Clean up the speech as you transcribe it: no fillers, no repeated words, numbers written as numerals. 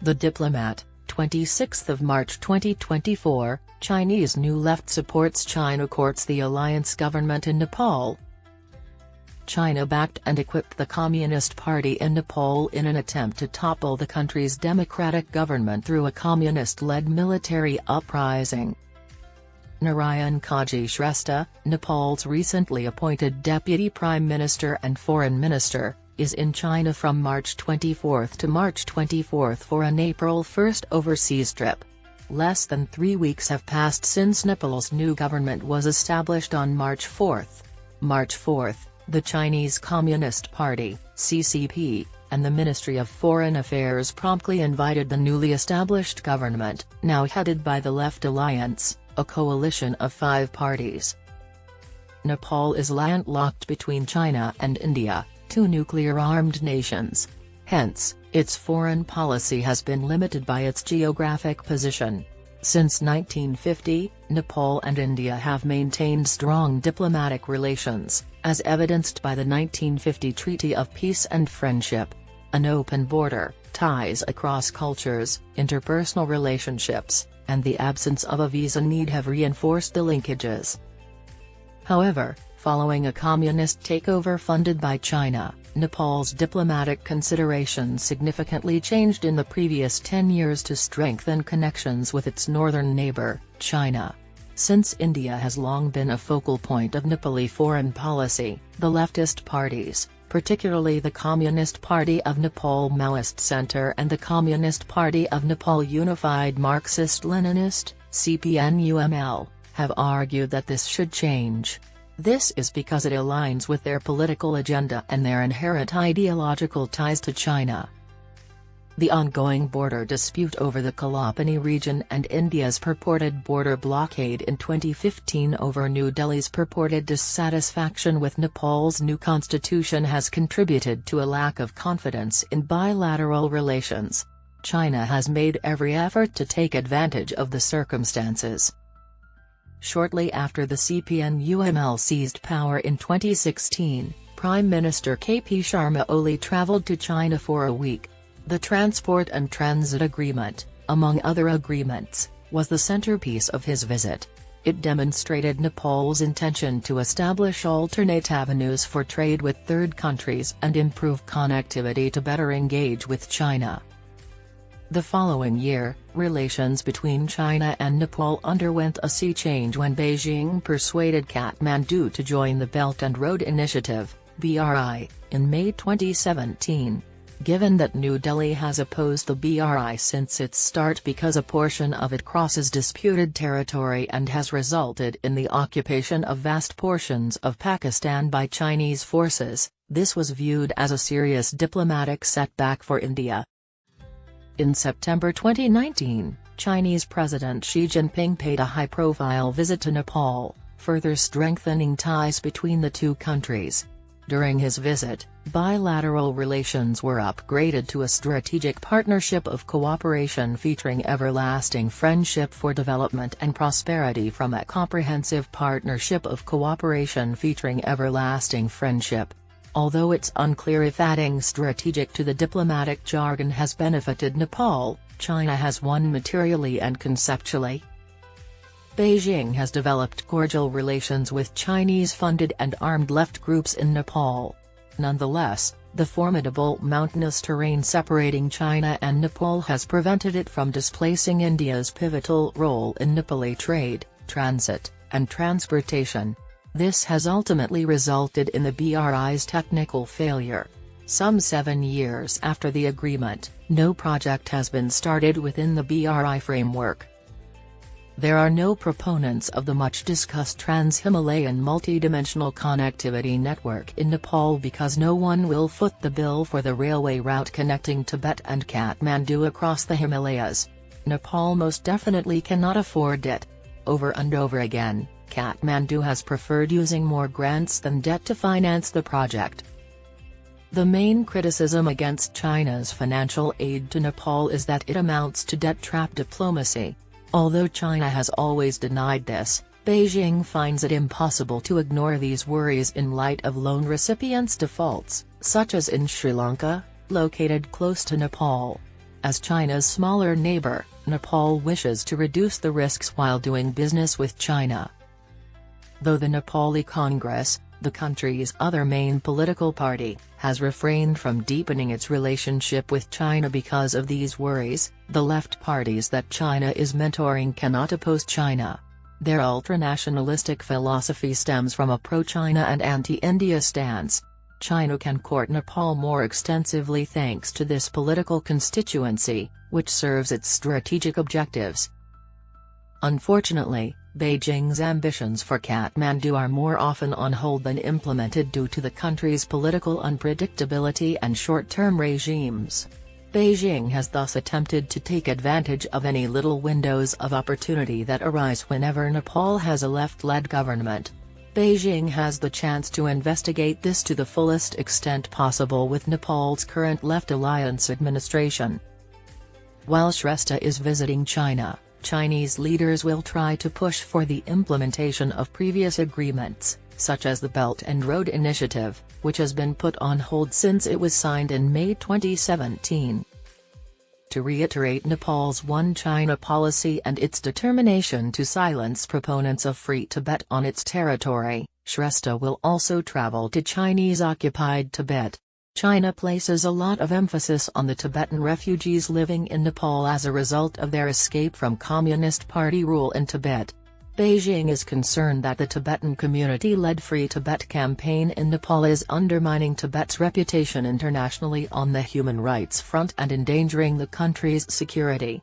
The Diplomat, 26 March 2024, Chinese New Left supports China courts the alliance government in Nepal. China backed and equipped the Communist Party in Nepal in an attempt to topple the country's democratic government through a communist-led military uprising. Narayan Kaji Shrestha, Nepal's recently appointed Deputy Prime Minister and Foreign Minister, is in China from March 24 to March 24 for an April 1 overseas trip. Less than 3 weeks have passed since Nepal's new government was established on March 4. March 4, the Chinese Communist Party, CCP, and the Ministry of Foreign Affairs promptly invited the newly established government, now headed by the Left Alliance, a coalition of 5 parties. Nepal is landlocked between China and India, 2 nuclear-armed nations. Hence, its foreign policy has been limited by its geographic position. Since 1950, Nepal and India have maintained strong diplomatic relations, as evidenced by the 1950 Treaty of Peace and Friendship. An open border, ties across cultures, interpersonal relationships, and the absence of a visa need have reinforced the linkages. However, following a communist takeover funded by China, Nepal's diplomatic considerations significantly changed in the previous 10 years to strengthen connections with its northern neighbor, China. Since India has long been a focal point of Nepali foreign policy, the leftist parties, particularly the Communist Party of Nepal Maoist Centre and the Communist Party of Nepal Unified Marxist-Leninist, CPNUML, have argued that this should change. This is because it aligns with their political agenda and their inherent ideological ties to China. The ongoing border dispute over the Kalapani region and India's purported border blockade in 2015 over New Delhi's purported dissatisfaction with Nepal's new constitution has contributed to a lack of confidence in bilateral relations. China has made every effort to take advantage of the circumstances. Shortly after the CPNUML seized power in 2016, Prime Minister KP Sharma Oli travelled to China for a week. The Transport and Transit Agreement, among other agreements, was the centerpiece of his visit. It demonstrated Nepal's intention to establish alternate avenues for trade with third countries and improve connectivity to better engage with China. The following year, relations between China and Nepal underwent a sea change when Beijing persuaded Kathmandu to join the Belt and Road Initiative, BRI, in May 2017. Given that New Delhi has opposed the BRI since its start because a portion of it crosses disputed territory and has resulted in the occupation of vast portions of Pakistan by Chinese forces, this was viewed as a serious diplomatic setback for India. In September 2019, Chinese President Xi Jinping paid a high-profile visit to Nepal, further strengthening ties between the two countries. During his visit, bilateral relations were upgraded to a strategic partnership of cooperation featuring everlasting friendship for development and prosperity from a comprehensive partnership of cooperation featuring everlasting friendship. Although it's unclear if adding strategic to the diplomatic jargon has benefited Nepal, China has won materially and conceptually. Beijing has developed cordial relations with Chinese-funded and armed left groups in Nepal. Nonetheless, the formidable mountainous terrain separating China and Nepal has prevented it from displacing India's pivotal role in Nepali trade, transit, and transportation. This has ultimately resulted in the BRI's technical failure. Some 7 years after the agreement, no project has been started within the BRI framework. There are no proponents of the much-discussed Trans-Himalayan multidimensional connectivity network in Nepal because no one will foot the bill for the railway route connecting Tibet and Kathmandu across the Himalayas. Nepal most definitely cannot afford it. Over and over again, Kathmandu has preferred using more grants than debt to finance the project. The main criticism against China's financial aid to Nepal is that it amounts to debt trap diplomacy. Although China has always denied this, Beijing finds it impossible to ignore these worries in light of loan recipients' defaults, such as in Sri Lanka, located close to Nepal. As China's smaller neighbor, Nepal wishes to reduce the risks while doing business with China. Though the Nepali Congress, the country's other main political party, has refrained from deepening its relationship with China because of these worries, the left parties that China is mentoring cannot oppose China. Their ultranationalistic philosophy stems from a pro-China and anti-India stance. China can court Nepal more extensively thanks to this political constituency, which serves its strategic objectives. Unfortunately, Beijing's ambitions for Kathmandu are more often on hold than implemented due to the country's political unpredictability and short-term regimes. Beijing has thus attempted to take advantage of any little windows of opportunity that arise whenever Nepal has a left-led government. Beijing has the chance to investigate this to the fullest extent possible with Nepal's current Left Alliance administration. While Shrestha is visiting China, Chinese leaders will try to push for the implementation of previous agreements, such as the Belt and Road Initiative, which has been put on hold since it was signed in May 2017. To reiterate Nepal's One China policy and its determination to silence proponents of Free Tibet on its territory, Shrestha will also travel to Chinese-occupied Tibet. China places a lot of emphasis on the Tibetan refugees living in Nepal as a result of their escape from Communist Party rule in Tibet. Beijing is concerned that the Tibetan community-led Free Tibet campaign in Nepal is undermining Tibet's reputation internationally on the human rights front and endangering the country's security.